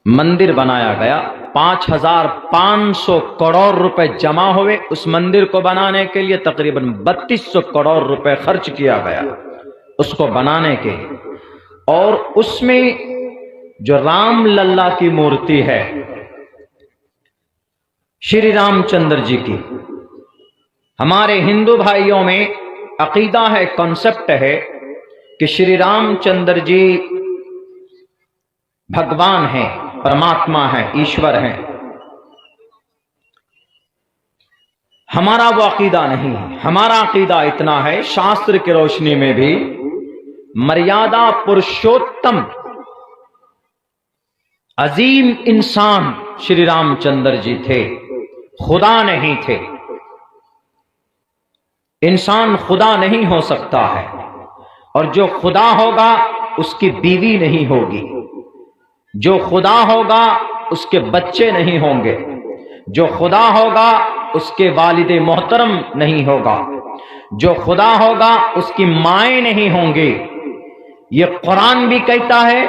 मंदिर बनाया गया, 5,500 करोड़ रुपए जमा हुए। उस मंदिर को बनाने के लिए तकरीबन 3200 करोड़ रुपए खर्च किया गया उसको बनाने के। और उसमें जो राम लल्ला की मूर्ति है, श्री रामचंद्र जी की, हमारे हिंदू भाइयों में अकीदा है, कॉन्सेप्ट है कि श्री रामचंद्र जी भगवान हैं, परमात्मा है, ईश्वर हैं। हमारा वो अकीदा नहीं है। हमारा अकीदा इतना है, शास्त्र की रोशनी में भी मर्यादा पुरुषोत्तम अजीम इंसान श्री रामचंद्र जी थे, खुदा नहीं थे। इंसान खुदा नहीं हो सकता है, और जो खुदा होगा उसकी बीवी नहीं होगी, जो खुदा होगा उसके बच्चे नहीं होंगे, जो खुदा होगा उसके वालिद मोहतरम नहीं होगा, जो खुदा होगा उसकी माएँ नहीं होंगी। ये कुरान भी कहता है,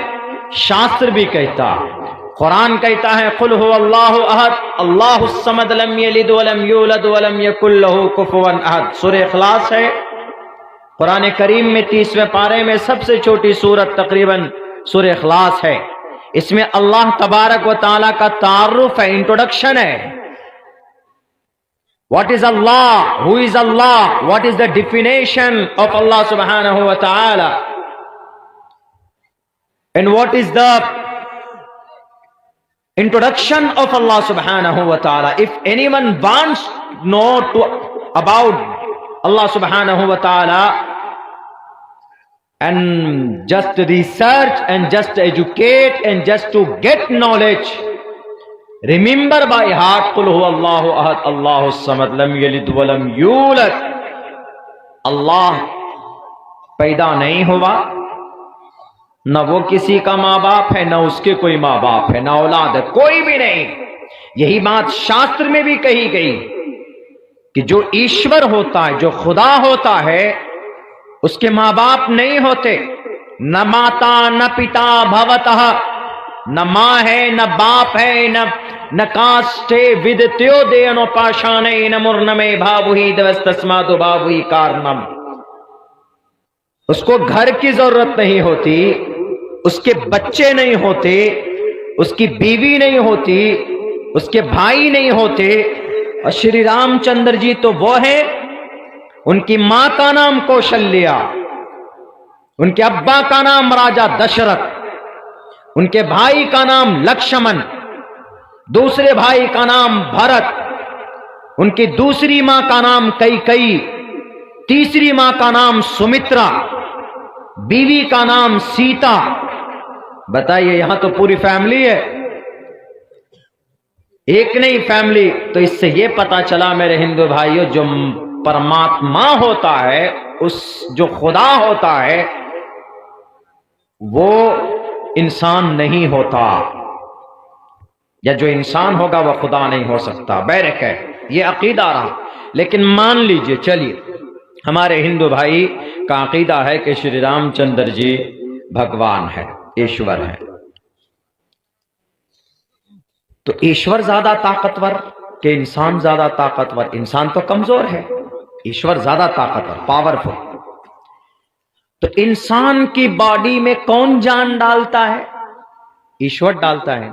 शास्त्र भी कहता है। कुरान कहता है कुल हु अल्लाहु अहद अल्लाहुस समद लम यलिद वलम यूलद वलम यकुल लहू कुफुवन अहद। सूरह इखलास है कुरान करीम में 30वें पारे में सबसे छोटी सूरत तकरीबन सूरह इखलास है। इसमें अल्लाह तबारक व ताला का तारुफ है, इंट्रोडक्शन है। What is Allah, who is Allah, what is the definition of Allah सुब्हानहू व ताला, and what is the introduction of Allah subhanahu wa ta'ala. If anyone wants to know about Allah subhanahu wa ta'ala and just research and just educate and just to get knowledge, remember by heart qul huwa Allahu ahad Allahu samad lam yalid wa lam yulad। अल्लाह पैदा नहीं हुआ, न वो किसी का माँ बाप है, न उसके कोई माँ बाप है, न औलाद है, कोई भी नहीं। यही बात शास्त्र में भी कही गई कि जो ईश्वर होता है, जो खुदा होता है, उसके माँ बाप नहीं होते। न माता न पिता भवतः, न माँ है न बाप है, न काष्ठे विदत्यो अनुपाशाने न मूर्णमे भावुहि दवस्तस्मादु भावुहि कारणम। उसको घर की जरूरत नहीं होती, उसके बच्चे नहीं होते, उसकी बीवी नहीं होती, उसके भाई नहीं होते। और श्री रामचंद्र जी तो वो है, उनकी मां का नाम कौशल्या, उनके अब्बा का नाम राजा दशरथ, उनके भाई का नाम लक्ष्मण, दूसरे भाई का नाम भरत, उनकी दूसरी मां का नाम कैकेयी, तीसरी मां का नाम सुमित्रा, बीवी का नाम सीता। बताइए, यहां तो पूरी फैमिली है, एक नहीं फैमिली। तो इससे यह पता चला मेरे हिंदू भाइयों, जो परमात्मा होता है, उस जो खुदा होता है, वो इंसान नहीं होता, या जो इंसान होगा वह खुदा नहीं हो सकता। बैरक है, यह अकीदा रहा। लेकिन मान लीजिए, चलिए, हमारे हिंदू भाई का अकीदा है कि श्री रामचंद्र जी भगवान है, ईश्वर है। तो ईश्वर ज्यादा ताकतवर कि इंसान ज्यादा ताकतवर? इंसान तो कमजोर है, ईश्वर ज्यादा ताकतवर, पावरफुल। तो इंसान की बॉडी में कौन जान डालता है? ईश्वर डालता है।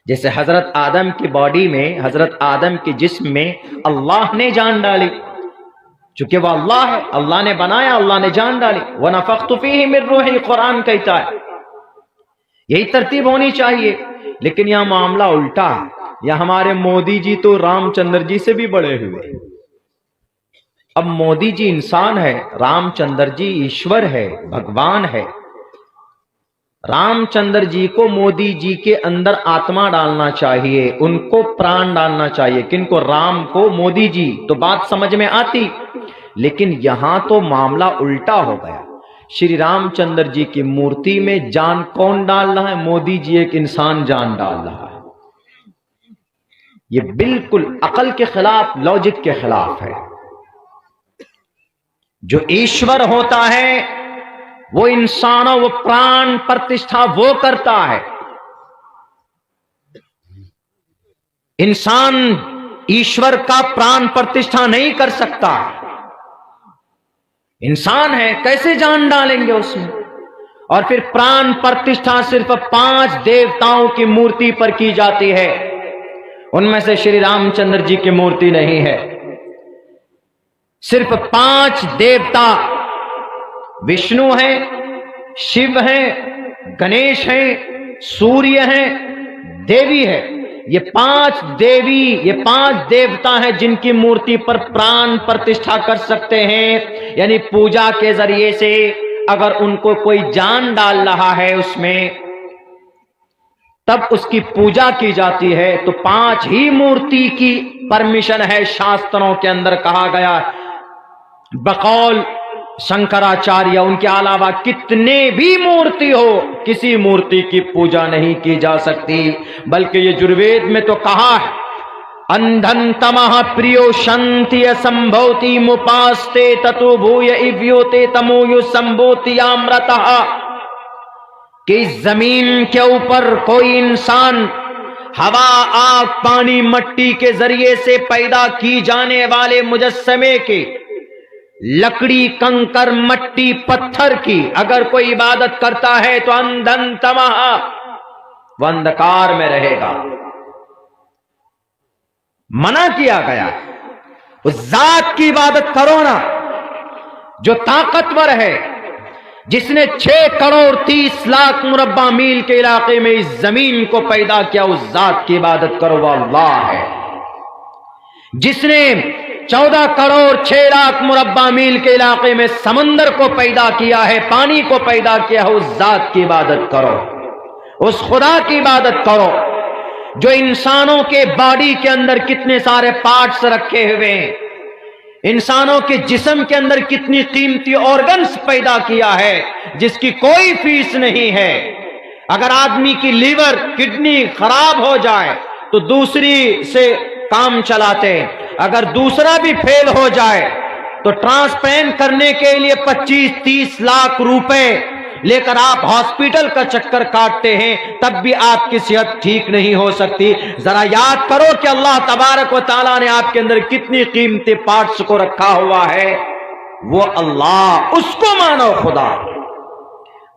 जैसे हजरत आदम की बॉडी में, हजरत आदम के जिस्म में अल्लाह ने जान डाली, चूंकि वह अल्लाह है, अल्लाह ने बनाया, अल्लाह ने जान डाली। व नफख्तु फीहि मिन रूही, कुरान कहता है। यही तरतीब होनी चाहिए। लेकिन यह मामला उल्टा है। या हमारे मोदी जी तो रामचंद्र जी से भी बड़े हुए। अब मोदी जी इंसान है, रामचंद्र जी ईश्वर है, भगवान है। रामचंद्र जी को मोदी जी के अंदर आत्मा डालना चाहिए, उनको प्राण डालना चाहिए। किनको? राम को, मोदी जी। तो बात समझ में आती। लेकिन यहां तो मामला उल्टा हो गया। श्री रामचंद्र जी की मूर्ति में जान कौन डाल रहा है? मोदी जी एक इंसान जान डाल रहा है। ये बिल्कुल अकल के खिलाफ, लॉजिक के खिलाफ है। जो ईश्वर होता है वो इंसानों, वो प्राण प्रतिष्ठा वो करता है। इंसान ईश्वर का प्राण प्रतिष्ठा नहीं कर सकता। इंसान है, कैसे जान डालेंगे उसमें? और फिर प्राण प्रतिष्ठा सिर्फ 5 देवताओं की मूर्ति पर की जाती है। उनमें से श्री रामचंद्र जी की मूर्ति नहीं है। सिर्फ 5 देवता, विष्णु है, शिव है, गणेश है, सूर्य है, देवी है। ये 5 देवी, ये 5 देवता हैं जिनकी मूर्ति पर प्राण प्रतिष्ठा कर सकते हैं। यानी पूजा के जरिए से अगर उनको कोई जान डाल रहा है उसमें, तब उसकी पूजा की जाती है। तो 5 ही मूर्ति की परमिशन है, शास्त्रों के अंदर कहा गया। बकौल शंकराचार्य, उनके अलावा कितने भी मूर्ति हो, किसी मूर्ति की पूजा नहीं की जा सकती। बल्कि ये यजुर्वेद में तो कहा है, अंधन तमः प्रियो शंति संभवती मुपास्ते ततो भूय इव्योते तमोयु संभोति अमृतः, कि जमीन के ऊपर कोई इंसान हवा, आग, पानी, मट्टी के जरिए से पैदा की जाने वाले मुजस्समे के, लकड़ी, कंकर, मट्टी, पत्थर की अगर कोई इबादत करता है तो अंधन तमः, वह अंधकार में रहेगा। मना किया गया उस जात की इबादत करो ना जो ताकतवर है, जिसने 6 करोड़ 30 लाख मुरब्बा मील के इलाके में इस जमीन को पैदा किया। उस जात की इबादत करो, वह अल्लाह है। जिसने 14 करोड़ 6 लाख मुरब्बा मील के इलाके में समंदर को पैदा किया है, पानी को पैदा किया है, उस जात की इबादत करो, उस खुदा की इबादत करो जो इंसानों के बॉडी के अंदर कितने सारे पार्ट्स रखे हुए हैं, इंसानों के जिस्म के अंदर कितनी कीमती ऑर्गन्स पैदा किया है, जिसकी कोई फीस नहीं है। अगर आदमी की लीवर, किडनी खराब हो जाए तो दूसरी से काम चलाते हैं। अगर दूसरा भी फेल हो जाए तो ट्रांसप्लांट करने के लिए 25-30 लाख रुपए लेकर आप हॉस्पिटल का चक्कर काटते हैं, तब भी आपकी सेहत ठीक नहीं हो सकती। जरा याद करो कि अल्लाह तबारक व तआला ने आपके अंदर कितनी कीमती पार्ट्स को रखा हुआ है। वो अल्लाह, उसको मानो खुदा,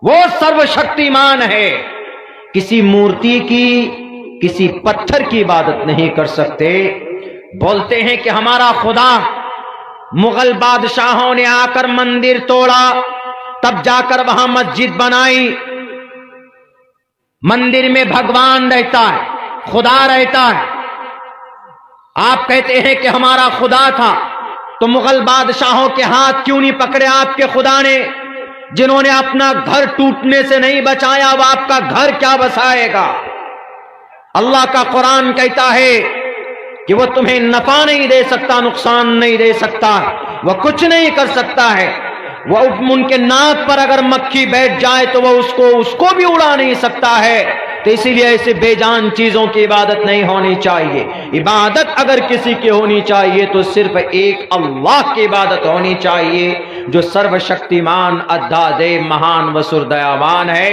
वो सर्वशक्तिमान है। किसी मूर्ति की, किसी पत्थर की इबादत नहीं कर सकते। बोलते हैं कि हमारा खुदा, मुगल बादशाहों ने आकर मंदिर तोड़ा, तब जाकर वहां मस्जिद बनाई। मंदिर में भगवान रहता है, खुदा रहता है। आप कहते हैं कि हमारा खुदा था, तो मुगल बादशाहों के हाथ क्यों नहीं पकड़े आपके खुदा ने? जिन्होंने अपना घर टूटने से नहीं बचाया, वह आपका घर क्या बसाएगा? अल्लाह का कुरान कहता है कि वह तुम्हें नफा नहीं दे सकता, नुकसान नहीं दे सकता, वह कुछ नहीं कर सकता है। वह उनके नाक पर अगर मक्खी बैठ जाए तो वह उसको भी उड़ा नहीं सकता है। तो इसीलिए ऐसे बेजान चीजों की इबादत नहीं होनी चाहिए। इबादत अगर किसी की होनी चाहिए तो सिर्फ एक अल्लाह की इबादत होनी चाहिए, जो सर्वशक्तिमान, अद्धादेव, महान, वसुर, दयावान है,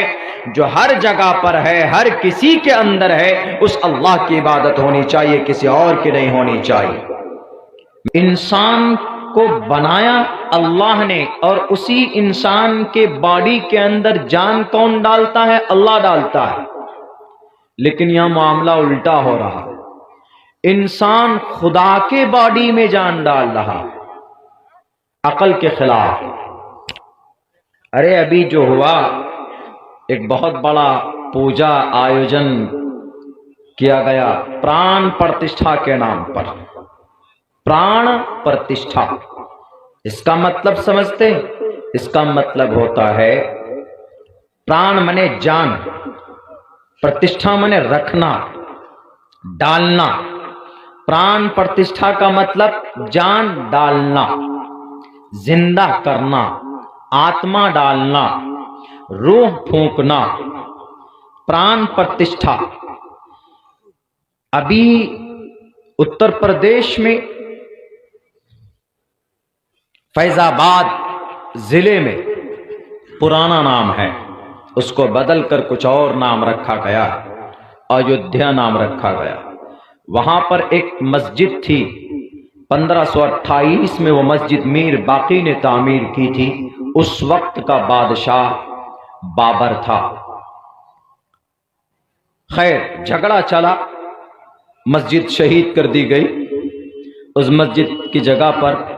जो हर जगह पर है, हर किसी के अंदर है। उस अल्लाह की इबादत होनी चाहिए, किसी और की नहीं होनी चाहिए। इंसान को बनाया अल्लाह ने, और उसी इंसान के बॉडी के अंदर जान कौन डालता है? अल्लाह डालता है। लेकिन यहां मामला उल्टा हो रहा है। इंसान खुदा के बॉडी में जान डाल रहा, अकल के खिलाफ। अरे अभी जो हुआ, एक बहुत बड़ा पूजा आयोजन किया गया प्राण प्रतिष्ठा के नाम पर। प्राण प्रतिष्ठा, इसका मतलब समझते? इसका मतलब होता है, प्राण माने जान, प्रतिष्ठा माने रखना, डालना। प्राण प्रतिष्ठा का मतलब जान डालना, जिंदा करना, आत्मा डालना, रूह फूंकना। प्राण प्रतिष्ठा। अभी उत्तर प्रदेश में फैजाबाद जिले में पुराना नाम है, उसको बदलकर कुछ और नाम रखा गया, अयोध्या नाम रखा गया। वहां पर एक मस्जिद थी, 1528 में वो मस्जिद मीर बाकी ने तामीर की थी। उस वक्त का बादशाह बाबर था। खैर, झगड़ा चला, मस्जिद शहीद कर दी गई। उस मस्जिद की जगह पर